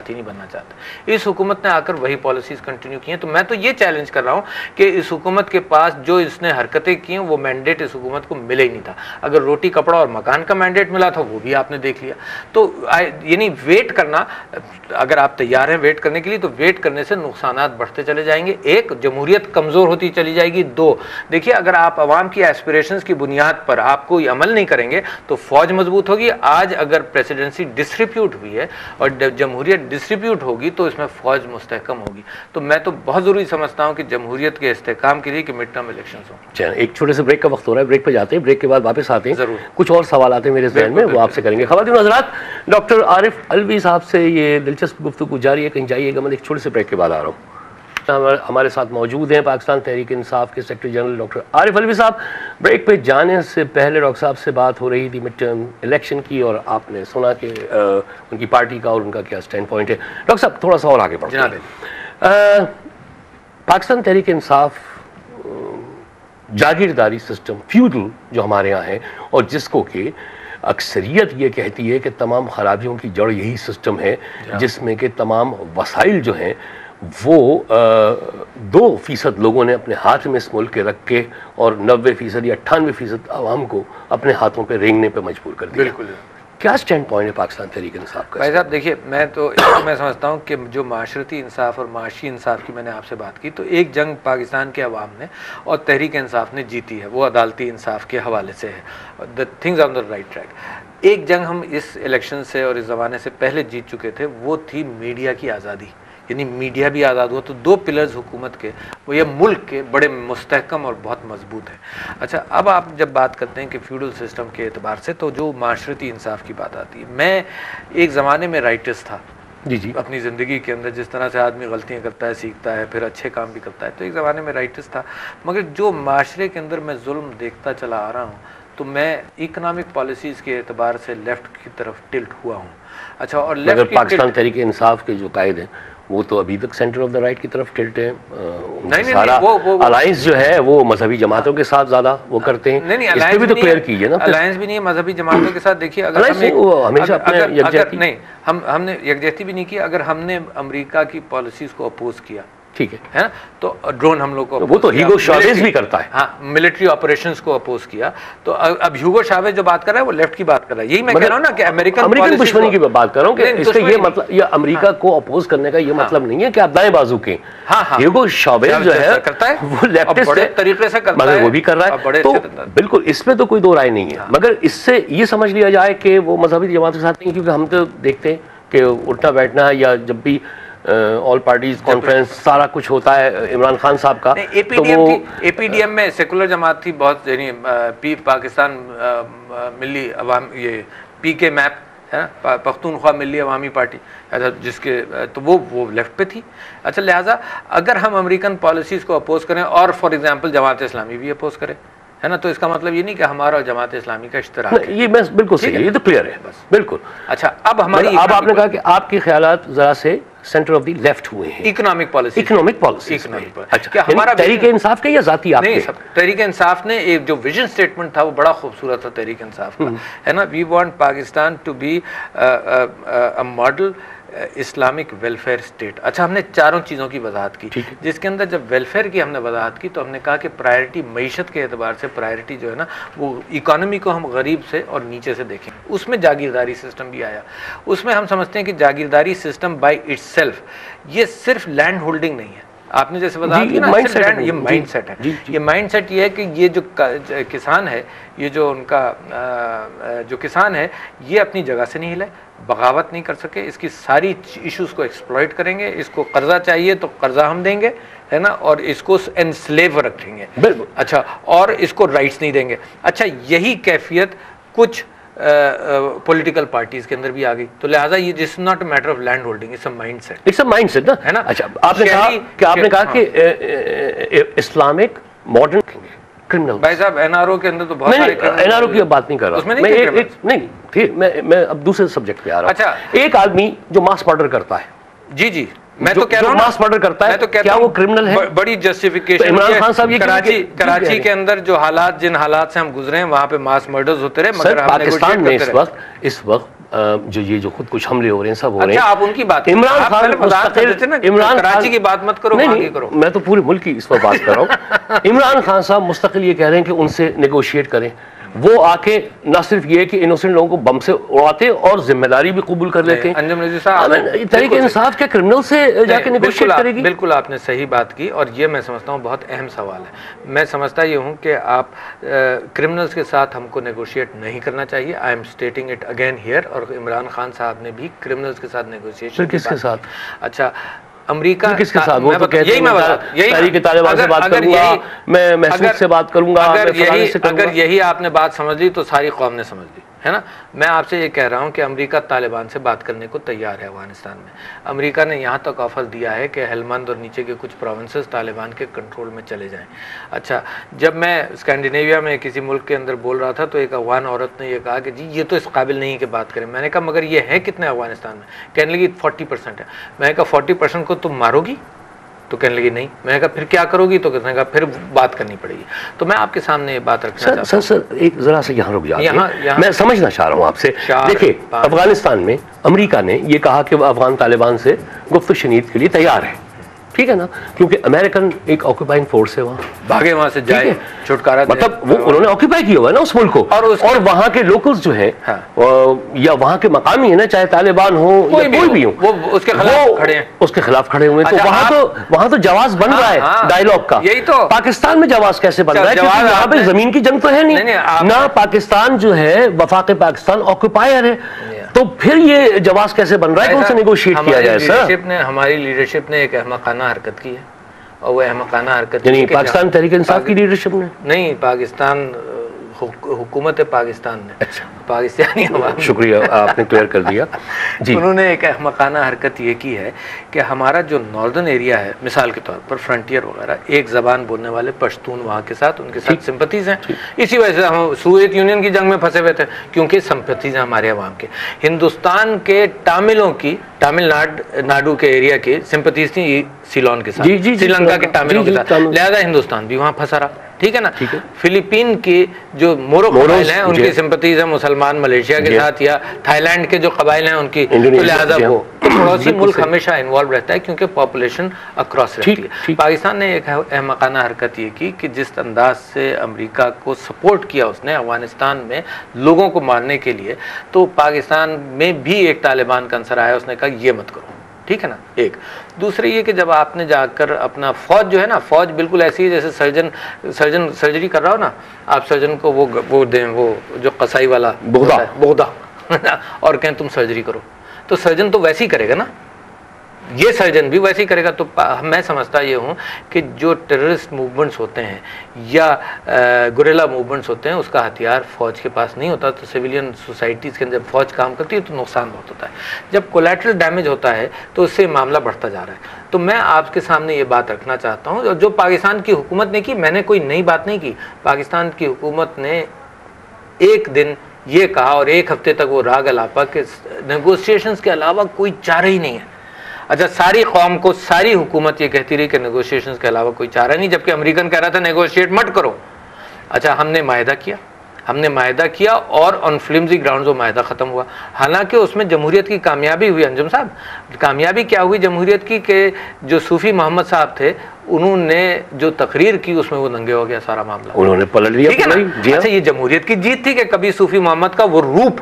साथी नहीं बनना चाहता। इस हुकूमत ने आकर वही पॉलिसीज कंटिन्यू की हैं। तो मैं तो ये चैलेंज कर रहा हूँ कि इस हुकूमत के पास जो इसने हरकतें की हैं वो मैंडेट इस हुकूमत को मिले ही नहीं था। अगर रोटी कपड़ा और मकान का मैंडेट मिला था वो भी आपने देख लिया। तो यानी वेट करना, अगर आप तैयार हैं वेट करने के लिए, तो वेट करने से नुकसानात बढ़ते चले जाएंगे। एक, जमहूरियत कमज़ोर होती चली जाएगी। दो, देखिए अगर आप अवाम की एस्पिरेशंस की बुनियाद पर आप कोई अमल नहीं करेंगे तो फौज मजबूत होगी। आज अगर प्रेसिडेंसी डिस्ट्रीब्यूट हुई है और जमहूरियत डिस्ट्रीब्यूट होगी तो इसमें फौज मुस्तहकम होगी। तो मैं तो बहुत ज़रूरी समझता हूँ कि जमहूरियत के इस्तेहकाम के लिए कि मिड टर्म इलेक्शन हो। चलिए एक छोटे से ब्रेक का वक्त हो रहा है, ब्रेक पे जाते हैं, ब्रेक के बाद वापस आते हैं। जरूर कुछ और सवाल आते हैं मेरे जहन में, वो आपसे करेंगे। ख़वातीन हज़रात, डॉक्टर आरिफ अलवी साहब से ये दिलचस्प गुफ्तगू जारी है, कहीं जाइएगा, मैं एक छोटे से ब्रेक के बाद आ रहा हूँ। हमारे साथ मौजूद हैं पाकिस्तान तहरीक इंसाफ के secretary general doctor Arif Alvi साहब। ब्रेक पे जाने से पहले डॉक्टर साहब से बात हो रही थी मिड टर्म इलेक्शन की, और आपने सुना कि उनकी पार्टी का और उनका क्या स्टैंड पॉइंट है। डॉक्टर साहब थोड़ा सा और आगे बढ़ते हैं। पाकिस्तान तहरीक इंसाफ जागीरदारी सिस्टम, फ्यूडल जो हमारे यहाँ है, और जिसको कि अक्सरियत ये कहती है कि तमाम खराबियों की जड़ यही सिस्टम है, जिसमें कि तमाम वसाइल जो हैं वो 2% लोगों ने अपने हाथ में इस मुल्क के रख के और 90% या 98% आवाम को अपने हाथों पे रेंगने पे मजबूर कर दिया। बिल्कुल। क्या स्टैंड पॉइंट है पाकिस्तान तहरीक इंसाफ का? भाई साहब देखिए, मैं समझता हूँ कि जो माशरती इंसाफ और माशी इंसाफ की मैंने आपसे बात की, तो एक जंग पाकिस्तान के अवाम ने और तहरीक इंसाफ ने जीती है, वो अदालती इंसाफ के हवाले से है। The things on the right track. एक जंग हम इस इलेक्शन से और इस ज़माने से पहले जीत चुके थे, वो थी मीडिया की आज़ादी, यानी मीडिया भी आज़ाद हुआ। तो 2 पिलर्स हुकूमत के, वो ये मुल्क के बड़े मुस्तहकम और बहुत मजबूत हैं। अच्छा, अब आप जब बात करते हैं कि फ्यूडल सिस्टम के एतबार से, तो जो माशरती इंसाफ की बात आती है, मैं एक ज़माने में राइटिस्ट था जी अपनी ज़िंदगी के अंदर, जिस तरह से आदमी गलतियाँ करता है, सीखता है, फिर अच्छे काम भी करता है, तो एक ज़माने में राइटिस्ट था। मगर जो माशरे के अंदर मैं जुल्म देखता चला आ रहा हूँ, तो मैं इकनॉमिक पॉलिसीज़ के एतबार से लेफ़्ट की तरफ टिल्ट हुआ हूँ। अच्छा, और लेफ्ट पाकिस्तान तहरीक इंसाफ के जो कायद हैं वो तो अभी तक सेंटर ऑफ द राइट की तरफ टिल्ट है। नहीं, सारा अलायंस जो है वो मजहबी जमातों के साथ ज़्यादा वो करते हैं। नहीं, इस पे भी तो क्लियर कीजिए ना। अलायंस भी नहीं है मजहबी जमातों के साथ। देखिए, अगर हमने यकजहती भी नहीं की, अगर हमने अमेरिका की पॉलिसीज़ को अपोज किया, ठीक है ना, तो ड्रोन हमलों को वो तो ह्यूगो चावेज़ भी करता है। हाँ, मिलिट्री ऑपरेशंस को अपोज किया। तो अब ह्यूगो चावेज़ जो बात कर रहा है वो लेफ्ट की बात कर रहा है। यही मैं कह रहा हूँ ना कि अमेरिकन दुश्मनी की बात कर रहा हूँ कि इसका ये मतलब, ये अमेरिका को अपोज करने का ये मतलब नहीं है कि आप दाएं बाजू के। ह्यूगो चावेज़ जो है करता है वो लेफ्टिस्ट तरीके से करता है, वो भी कर रहा है। तो बिल्कुल इसमें तो कोई दो राय नहीं है, मगर इससे ये समझ लिया जाए कि वो मजहबी जमात के साथ नहीं, क्योंकि हम तो देखते हैं कि उठना बैठना या जब भी ऑल पार्टीज कॉन्फ्रेंस सारा कुछ होता है इमरान खान साहब का, एपीडीएम में सेकुलर जमात थी बहुत, यानी पाकिस्तान मिली अवाम, ये पीके मैप है ना, पख्तूनख्वा मिली अवामी पार्टी, अच्छा, जिसके तो वो लेफ्ट पे थी। अच्छा, लिहाजा अगर हम अमेरिकन पॉलिसीज़ को अपोज करें और फॉर एग्जांपल जमात इस्लामी भी अपोज करें, है ना, तो इसका मतलब ये नहीं कि हमारा जमात इस्लामी का इश्तराक है। ये बस बिल्कुल सही है, ये तो क्लियर है बस बिल्कुल। अच्छा, अब हमारी अब आपने कहा कि आपके ख्यालात जरा से सेंटर ऑफ द लेफ्ट हुए हैं इकोनॉमिक पॉलिसी। अच्छा, क्या हमारा तहरीक इंसाफ के या जाती आपके? नहीं, तहरीक इंसाफ ने एक जो विजन स्टेटमेंट था वो बड़ा खूबसूरत था तहरीक इंसाफ का, है ना, we want Pakistan to be a model Islamic welfare state. अच्छा, हमने चारों चीज़ों की वजाहत की, जिसके अंदर जब वेलफेयर की हमने वजाहत की तो हमने कहा कि प्रायोरिटी मईशत के एतबार से प्रायोरिटी जो है ना, वो इकानमी को हम गरीब से और नीचे से देखें। उसमें जागीरदारी सिस्टम भी आया। उसमें हम समझते हैं कि जागीरदारी सिस्टम बाई इट्सेल्फ ये सिर्फ लैंड होल्डिंग नहीं है। आपने जैसे बताया कि ना, ये माइंडसेट है। ये माइंडसेट ये है कि ये जो किसान है, ये जो उनका जो किसान है, ये अपनी जगह से नहीं हिले, बगावत नहीं कर सके, इसकी सारी इश्यूज को एक्सप्लॉइट करेंगे, इसको कर्जा चाहिए तो कर्जा हम देंगे, है ना, और इसको एनस्लेव रखेंगे। अच्छा, और इसको राइट्स नहीं देंगे। अच्छा, यही कैफियत कुछ पॉलिटिकल पार्टीज के अंदर भी आ गई। तो लिहाजा ये this not a matter of land holding, it's a mindset. It's a mindset ना, है ना। अच्छा, आपने कहा कि इस्लामिक मॉडर्न क्रिमिनल। भाई साहब, एनआरओ के अंदर तो बहुत सारे एनआरओ की बात नहीं कर रहा, उसमें नहीं ठीक, मैं अब दूसरे सब्जेक्ट पे आ रहा हूं। अच्छा, एक आदमी जो मास मर्डर करता है, जी मैं तो कह रहा हूं, मास मर्डर करता है, तो क्या वो क्रिमिनल है? बड़ी जस्टिफिकेशन। इमरान खान साहब, कराची के अंदर जो हालात, जिन हालात से हम गुजरे हैं, वहां पे मास मर्डर्स होते रहे, मगर पाकिस्तान में इस वक्त जो ये जो खुद कुछ हमले हो रहे हैं सब हो रहे हैं। अच्छा, आप उनकी बात, इमरान खान इमरान कराची की बात मत करो, नहीं करो, मैं तो पूरे मुल्क की इस पर बात कर रहा हूँ। इमरान खान साहब मुस्तकिल ये कह रहे हैं कि उनसे नेगोशिएट करें, वो आके न सिर्फ ये कि इनोसेंट लोगों को बम से उड़ाते और जिम्मेदारी भी कबूल कर लेते हैं। अंजुम नज़ीर साहब, तहरीक इंसाफ क्या क्रिमिनल से जाके नेगोशिएट करेगी? बिल्कुल आपने सही बात की, और ये मैं समझता हूँ बहुत अहम सवाल है। मैं समझता ये हूँ कि आप क्रिमिनल्स के साथ हमको नेगोशिएट नहीं करना चाहिए। I am स्टेटिंग it again here. और इमरान खान साहब ने भी क्रिमिनल्स के साथ नेगोशिएशन, किसके साथ? अच्छा, अमेरिका किसके साथ? वो तो कहते हैं तहरीक तालिबान से बात करूंगा, मैं महसूद से बात करूंगा। अगर यही आपने बात समझ ली तो सारी कौम ने समझ ली, है ना। मैं आपसे ये कह रहा हूँ कि अमेरिका तालिबान से बात करने को तैयार है अफगानिस्तान में। अमेरिका ने यहाँ तक ऑफर दिया है कि हेलमंद और नीचे के कुछ प्रोविंसेस तालिबान के कंट्रोल में चले जाएं। अच्छा, जब मैं स्कैंडिनेविया में किसी मुल्क के अंदर बोल रहा था तो एक अफगान औरत ने यह कहा कि जी ये तो इस काबिल नहीं है कि बात करें। मैंने कहा मगर ये है कितने अफगानिस्तान में? कहने लगी 40% है। मैंने कहा 40% को तुम मारोगी? तो कहने लगी नहीं। मैंने कहा फिर क्या करोगी? तो कहने लगा फिर बात करनी पड़ेगी। तो मैं आपके सामने ये बात रखना चाहता हूं। सर एक जरा से यहाँ रुक जाइए, मैं समझना चाह रहा हूँ आपसे। देखिए, अफगानिस्तान में अमेरिका ने ये कहा कि वह अफगान तालिबान से गुफ्त शनीद के लिए तैयार है, ठीक है ना, क्योंकि अमेरिकन एक ऑक्यूपाइंग फोर्स है, वहाँ भागे, वहाँ से जाए छुटकारा, मतलब वो उन्होंने ऑक्यूपाई किया हुआ है ना उस मुल्क को, और वहाँ के लोकल्स जो है या वहाँ के मकामी है ना, चाहे तालिबान हो या कोई भी हो, वो उसके खिलाफ खड़े हुए। तो वहाँ तो जवाब बन रहा है डायलॉग का। यही तो पाकिस्तान में जवाब कैसे बन रहा है? क्योंकि यहाँ पे जमीन की जंग तो है नहीं ना, पाकिस्तान जो है वफाक पाकिस्तान ऑक्यूपायर है, तो फिर ये जवाब कैसे बन रहा है कि उनसे नेगोशिएट किया जाए? सर, हमारी लीडरशिप ने एक अहमकाना हरकत की है, और वो अहमकाना हरकत यानी पाकिस्तान तहरीक इंसाफ की लीडरशिप ने नहीं, पाकिस्तान हुकूमत पाकिस्तान ने, अच्छा पाकिस्तानी आवाम, शुक्रिया आपने क्लियर कर दिया जी। उन्होंने एक अहमकाना हरकत ये की है कि हमारा जो नॉर्दर्न एरिया है, मिसाल के तौर पर फ्रंटियर वगैरह, एक ज़बान बोलने वाले पश्तून वहाँ के साथ, उनके साथ सिंपथीज़ हैं। इसी वजह से हम सोवियत यूनियन की जंग में फंसे हुए थे, क्योंकि सिंपथीज़ हैं हमारे अवाम के। हिंदुस्तान के तामिलों की, तमिलनाडु के एरिया की सिंपथीज़ थी सीलोन के साथ, श्रीलंका के तामिलों के साथ, लिहाजा हिंदुस्तान भी वहाँ फंसा रहा, ठीक है ना। फिलीपीन की जो मोरो कबाइल हैं उनकी सिंपथीज है मुसलमान मलेशिया के साथ, या थाईलैंड के जो कबाइल हैं उनकी, तो लिहाजा वो पड़ोसी मुल्क हमेशा इन्वॉल्व रहता है क्योंकि पॉपुलेशन अक्रॉस रहती है। पाकिस्तान ने एक अहमकाना हरकत ये की कि जिस अंदाज से अमेरिका को सपोर्ट किया उसने अफगानिस्तान में लोगों को मारने के लिए, तो पाकिस्तान में भी एक तालिबान का अंसर आया, उसने कहा ये मत करो, ठीक है ना। एक दूसरे ये कि जब आपने जाकर अपना फौज जो है ना, फौज बिल्कुल ऐसी है जैसे सर्जन सर्जरी कर रहा हो ना, आप सर्जन को वो दें, वो जो कसाई वाला बोदा और कहें तुम सर्जरी करो, तो सर्जन तो वैसे ही करेगा ना, ये सर्जन भी वैसे ही करेगा। तो मैं समझता ये हूँ कि जो टेररिस्ट मूवमेंट्स होते हैं या गुरिल्ला मूवमेंट्स होते हैं, उसका हथियार फौज के पास नहीं होता। तो सिविलियन सोसाइटीज़ के अंदर जब फौज काम करती है तो नुकसान बहुत होता है, जब कोलैटरल डैमेज होता है तो उससे मामला बढ़ता जा रहा है। तो मैं आपके सामने ये बात रखना चाहता हूँ, जो पाकिस्तान की हुकूमत ने की, मैंने कोई नई बात नहीं की। पाकिस्तान की हुकूमत ने एक दिन ये कहा और एक हफ्ते तक वो राग अलापा कि नेगोशिएशंस के अलावा कोई चारा ही नहीं है। अच्छा, सारी कौम को, सारी हुकूमत ये कहती रही कि नेगोशिएशंस के अलावा कोई चारा नहीं, जबकि अमेरिकन कह रहा था नेगोशिएट मत करो। अच्छा, हमने मायदा किया और ऑन फ्लिम्जी ग्राउंड्स वो मायदा ख़त्म हुआ। हालांकि उसमें जमहूरियत की कामयाबी हुई। अंजुम साहब, कामयाबी क्या हुई जमहूरियत की कि जो सूफ़ी मोहम्मद साहब थे उन्होंने जो तकरीर की उसमें वो नंगे हो गया सारा मामला, उन्होंने पलट लिया, ठीक है ना। अच्छा, ये जमहूरियत की जीत थी कि कभी सूफ़ी मोहम्मद का वो रूप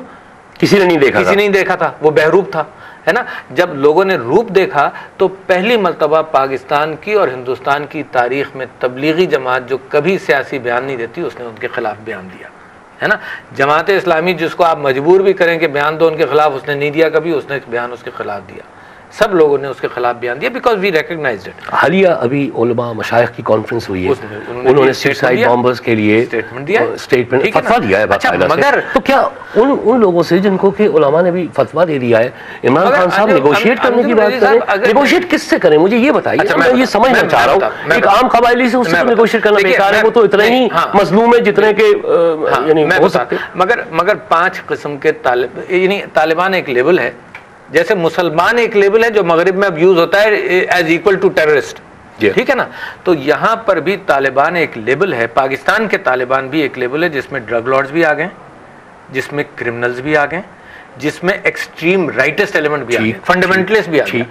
किसी ने नहीं देखा था, वो बहरूप था, है ना। जब लोगों ने रूप देखा तो पहली मर्तबा पाकिस्तान की और हिंदुस्तान की तारीख में तबलीगी जमात जो कभी सियासी बयान नहीं देती, उसने उनके खिलाफ बयान दिया, है ना। जमात इस्लामी जिसको आप मजबूर भी करें कि बयान दो उनके खिलाफ, उसने नहीं दिया कभी, उसने बयान उसके खिलाफ दिया। सब लोगों ने उसके खिलाफ बयान दिया बिकॉज वी रिकॉग्नाइज्ड इट। हालिया अभी उलमा मशाइख की कॉन्फ्रेंस हुई है, उन्होंने सुसाइड बॉम्बर्स के लिए स्टेटमेंट फतवा दिया है। अच्छा, मगर तो क्या उन लोगों से जिनको कि उलमा ने भी फतवा दे दिया है, इमरान खान साहब नेगोशिएट करने की बात करें, नेगोशिएट किससे करें मुझे ये बताइए। मैं ये समझना चाह रहा हूँ, एक आम कबायली से उससे नेगोशिएट करना बेकार है, वो तो इतना ही मजलूम है जितने के यानी हो सकते। मगर 5 किस्म के तालिबान एक लेवल है, जैसे मुसलमान एक लेवल है जो मगरिब में अब यूज होता है एज इक्वल टू टेररिस्ट, ठीक है ना। तो यहाँ पर भी तालिबान एक लेवल है, पाकिस्तान के तालिबान भी एक लेवल है जिसमें ड्रग लॉर्ड्स भी आ गए, जिसमें क्रिमिनल्स भी आ गए, जिसमें एक्सट्रीम राइटेस्ट एलिमेंट भी आ गया, फंडामेंटलिस्ट भी आ गया।